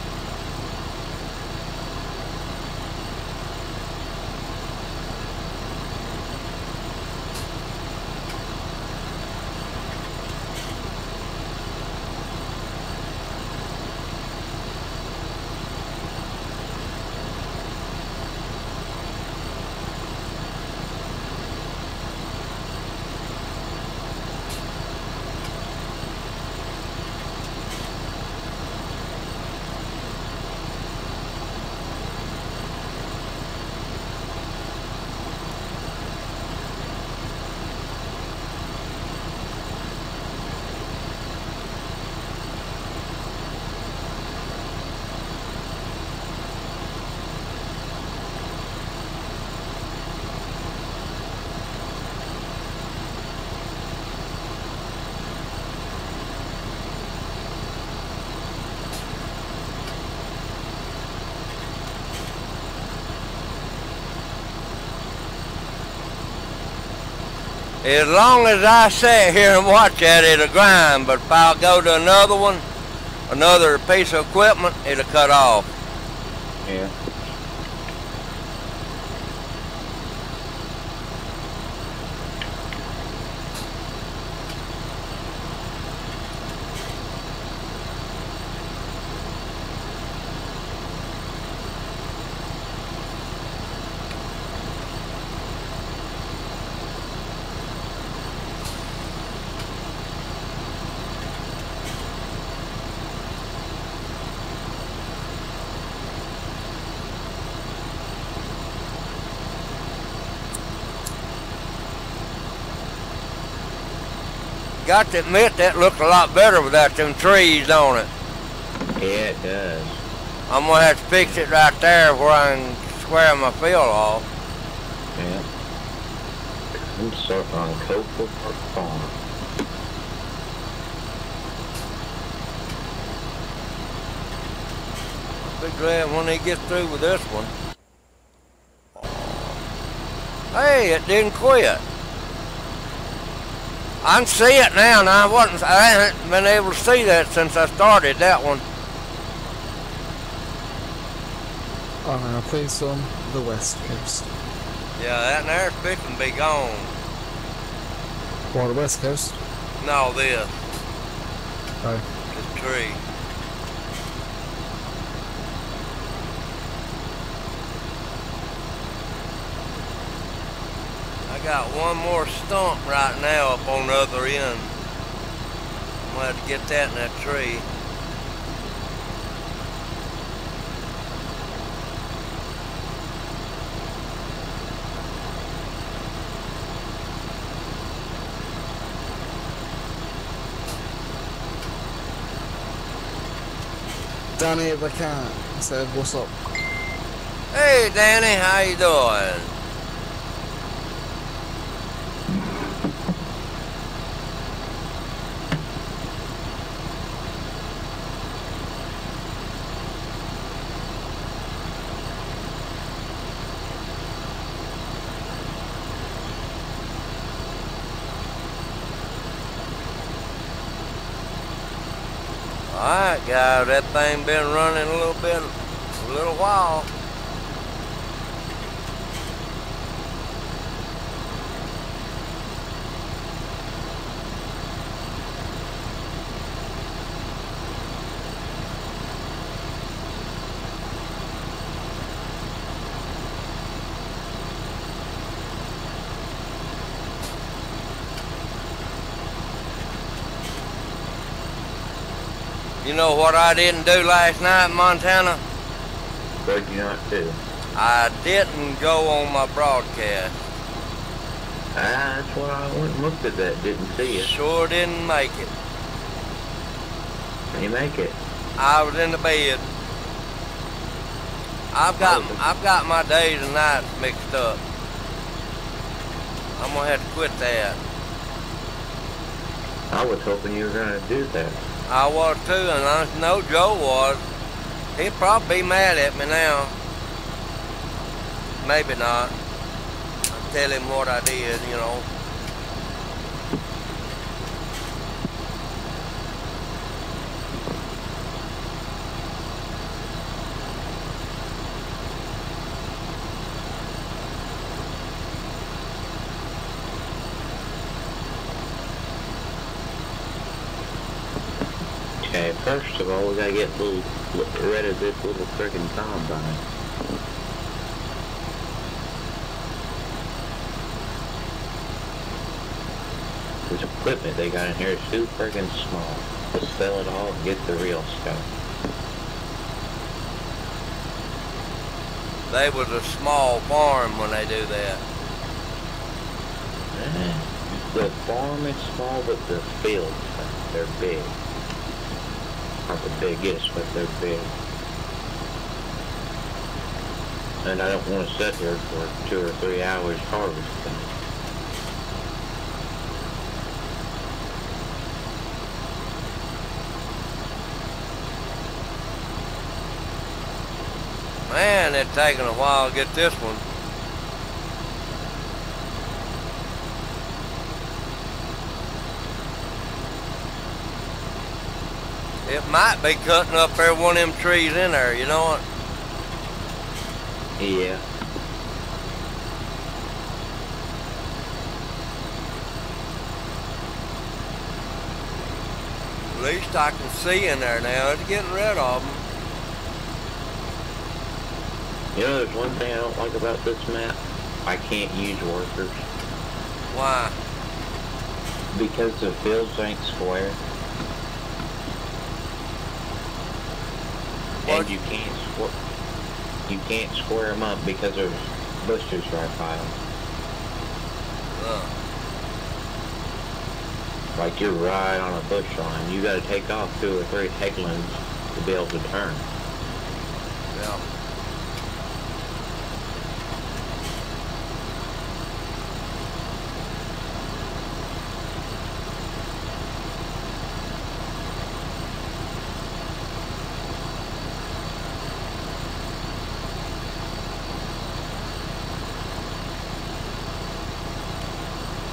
As long as I sit here and watch that, it'll grind, but if I'll go to another one, another piece of equipment, it'll cut off. Yeah. Got to admit, that looked a lot better without them trees on it. Yeah, it does. I'm gonna have to fix it right there where I can square my field off. Yeah. I'm surfing on Copeville Park Farm. I'll be glad when they get through with this one. Hey, it didn't quit. I can see it now, and I haven't been able to see that since I started that one. I'm gonna place on the west coast. Yeah, that there's fixing to be gone. What, the west coast? No, this Oh. tree. I got one more stump right now up on the other end. I'm gonna have to get that in that tree. Danny the cat said, "What's up?" Hey Danny, how you doing? Alright guys, that thing been running a little while. You know what I didn't do last night in Montana? What'd you not do? I didn't go on my broadcast. Ah, that's what I went and looked at that, didn't see it. Sure didn't make it. Can you make it? I was in the bed. I've got my days and nights mixed up. I'm gonna have to quit that. I was hoping you were gonna do that. I was too, and I know Joe was. He'd probably be mad at me now. Maybe not. I'll tell him what I did, you know. Okay, first of all, we gotta get rid of this little frickin' combine. This equipment they got in here is too frickin' small. Let's sell it all and get the real stuff. They was a small farm when they do that. The farm is small, but the fields, they're big. Not the biggest, but they're big. And I don't want to sit here for 2 or 3 hours harvesting. Man, it's taking a while to get this one. It might be cutting up every one of them trees in there, you know what? Yeah. At least I can see in there now. It's getting rid of them. You know, there's one thing I don't like about this map. I can't use workers. Why? Because the fields ain't square. What? And you can't square them up because there's bushes right by them. Like you're right on a bush line. You gotta take off 2 or 3 headlands to be able to turn. Yeah.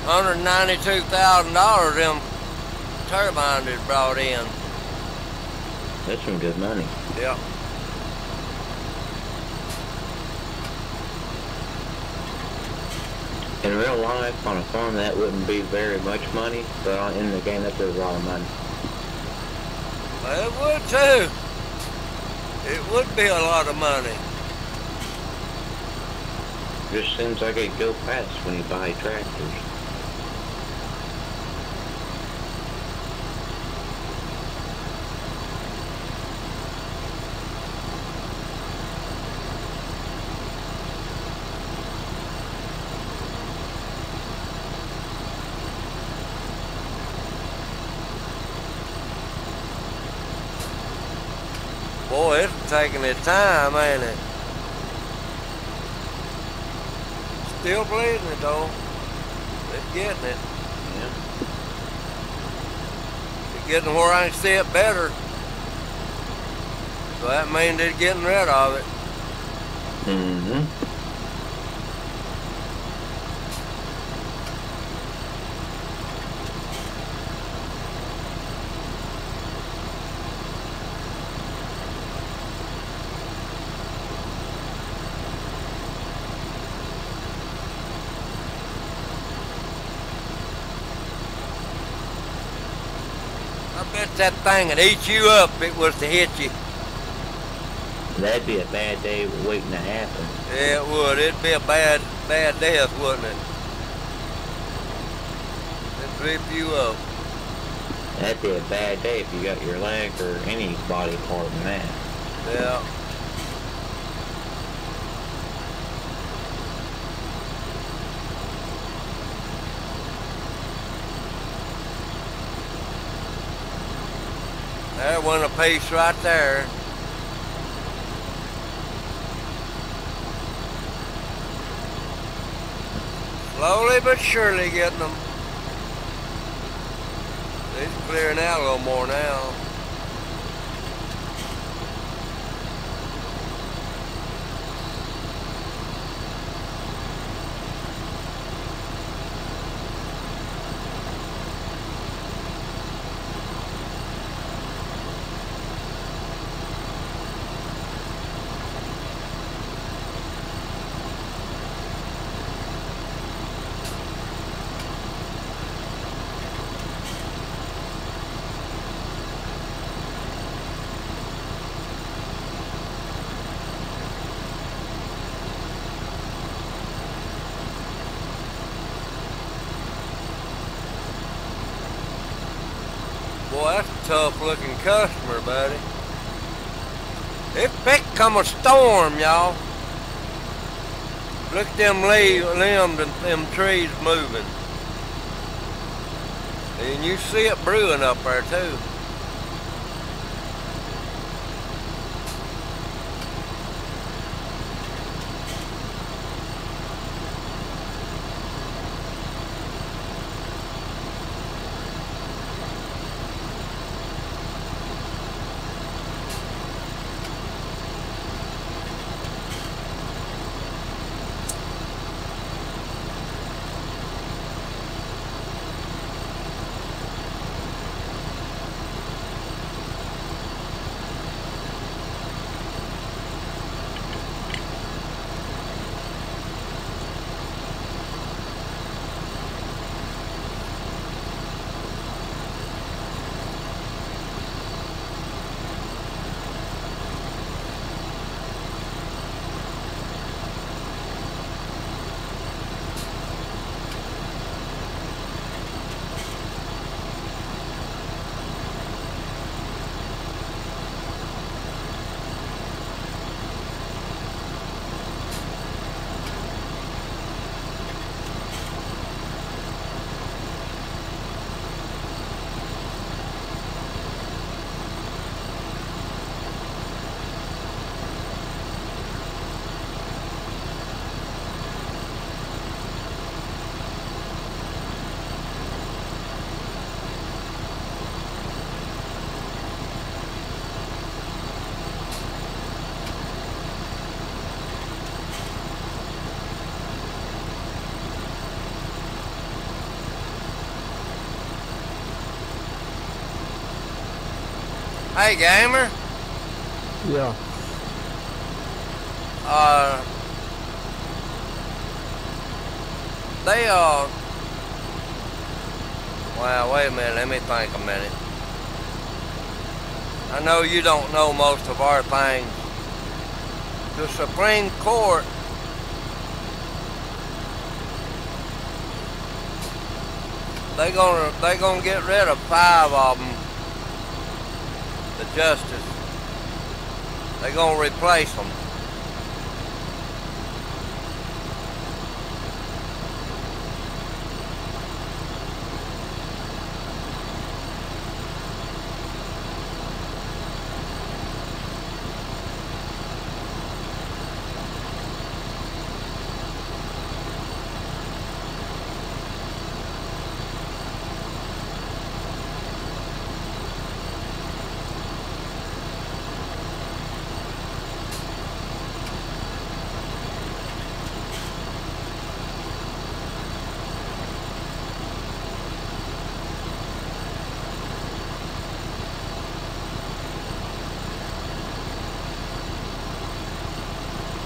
$192,000 them turbines is brought in. That's some good money. Yep. In real life, on a farm, that wouldn't be very much money, but in the game, that's a lot of money. Well, it would too. It would be a lot of money. Just seems like it'd go fast when you buy tractors. Boy, it's taking its time, ain't it? Still bleeding it though. It's getting it. Yeah. It's getting where I can see it better. So that means it's getting rid of it. Mm-hmm. I bet that thing would eat you up if it was to hit you. That'd be a bad day waiting to happen. Yeah, it would. It'd be a bad death, wouldn't it? It'd rip you up. That'd be a bad day if you got your leg or any body part in that. Yeah. There went a piece right there. Slowly but surely getting them. He's clearing out a little more now. Boy, that's a tough looking customer, buddy. It picked come a storm, y'all. Look at them limbs and them trees moving. And you see it brewing up there too. Hey, gamer. Yeah. Uh, they well, wait a minute. Let me think a minute. I know you don't know most of our things. The Supreme Court they gonna get rid of 5 of them. The justice. They gonna replace them.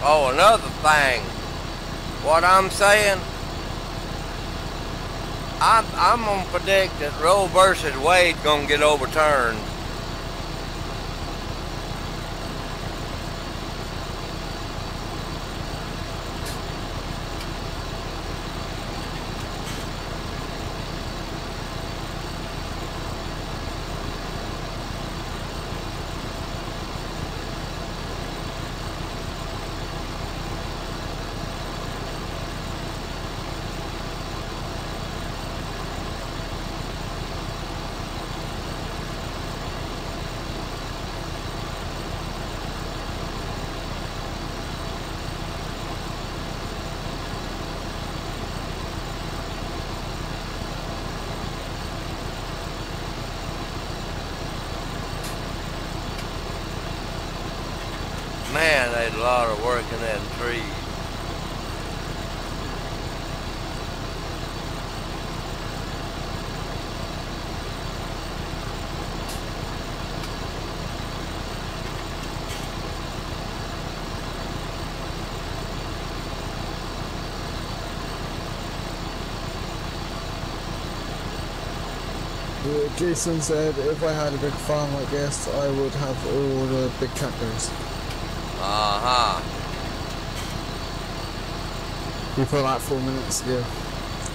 Oh, another thing. What I'm saying, I'm gonna predict that Roe versus Wade gonna get overturned. Man, they did a lot of work in that tree. Jason said if I had a big farm like this, I would have all the big tractors. Uh-huh. You put like 4 minutes ago.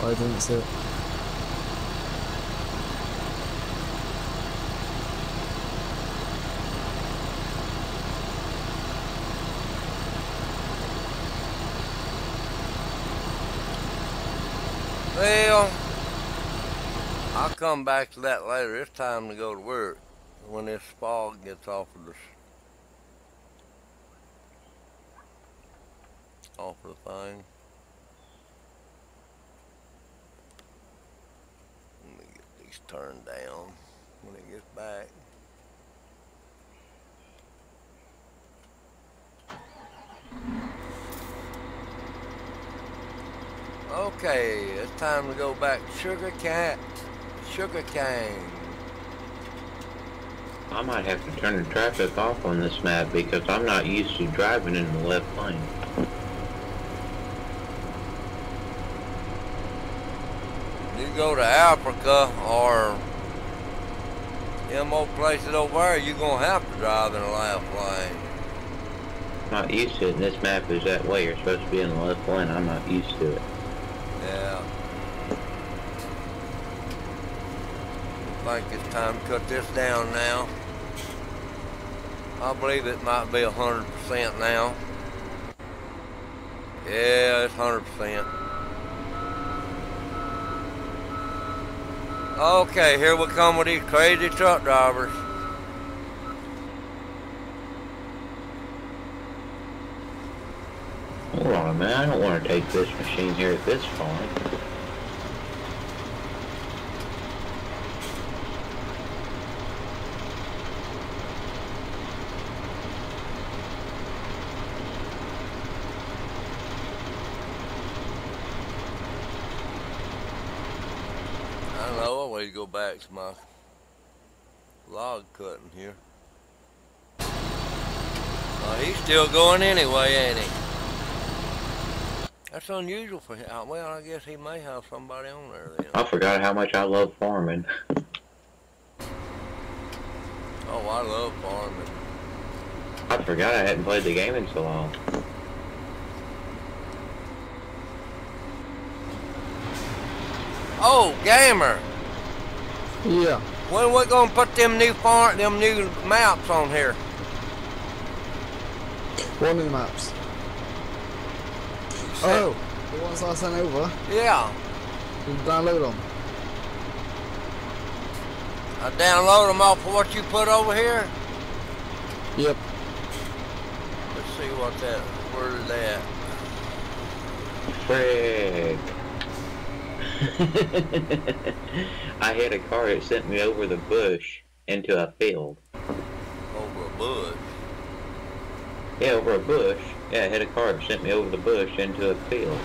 I didn't see it. Well, I'll come back to that later. It's time to go to work when this fog gets off of the thing. Let me get these turned down when it gets back. Okay, it's time to go back to sugar cane. I might have to turn the traffic off on this map because I'm not used to driving in the left lane. You go to Africa or them old places over there, you're gonna have to drive in the left lane. I'm not used to it, and this map is that way. You're supposed to be in the left lane. I'm not used to it. Yeah. I think it's time to cut this down now. I believe it might be 100% now. Yeah, it's 100%. Okay, here we come with these crazy truck drivers. Hold on, man. I don't want to take this machine here at this point. I don't know, I'll wait to go back to my log cutting here. He's still going anyway, ain't he? That's unusual for him. Well, I guess he may have somebody on there then. I forgot how much I love farming. Oh, I love farming. I forgot I hadn't played the game in so long. Oh, gamer. Yeah. When we gonna put them new maps on here? One of the maps. Oh, the ones I sent over? Yeah. You can download them. I download them off of what you put over here. Yep. Let's see what that. Where is that? Frig. I hit a car that sent me over the bush into a field. Over a bush. Yeah, over a bush. Yeah, I hit a car that sent me over the bush into a field.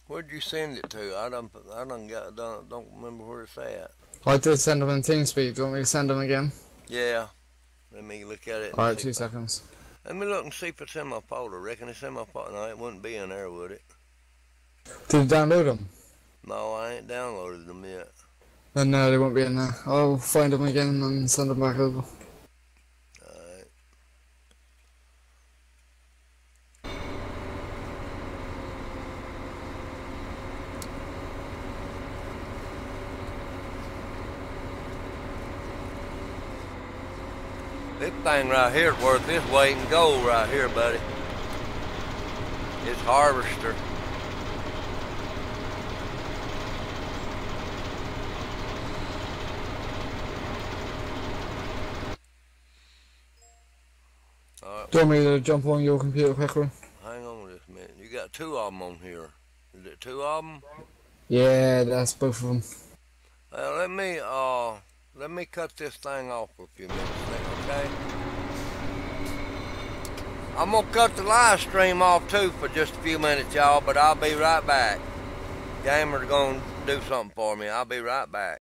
Where'd you send it to? I don't remember where it's at. I did send them in TeamSpeak. Do you want me to send them again? Yeah. Let me look at it. Alright, 2 seconds. Let me look and see if it's in my folder. Reckon it's in my folder. No, it wouldn't be in there, would it? Did you download them? No, I ain't downloaded them yet. Then no, they won't be in there. I'll find them again and send them back over. Alright. This thing right here is worth its weight in gold right here, buddy. It's harvester. Do you want me to jump on your computer quickly? Hang on just a minute. You got 2 of them on here. Is it 2 of them? Yeah, that's both of them. Well, let me cut this thing off for a few minutes, okay? I'm gonna cut the live stream off too for just a few minutes, y'all, but I'll be right back. Gamer's gonna do something for me. I'll be right back.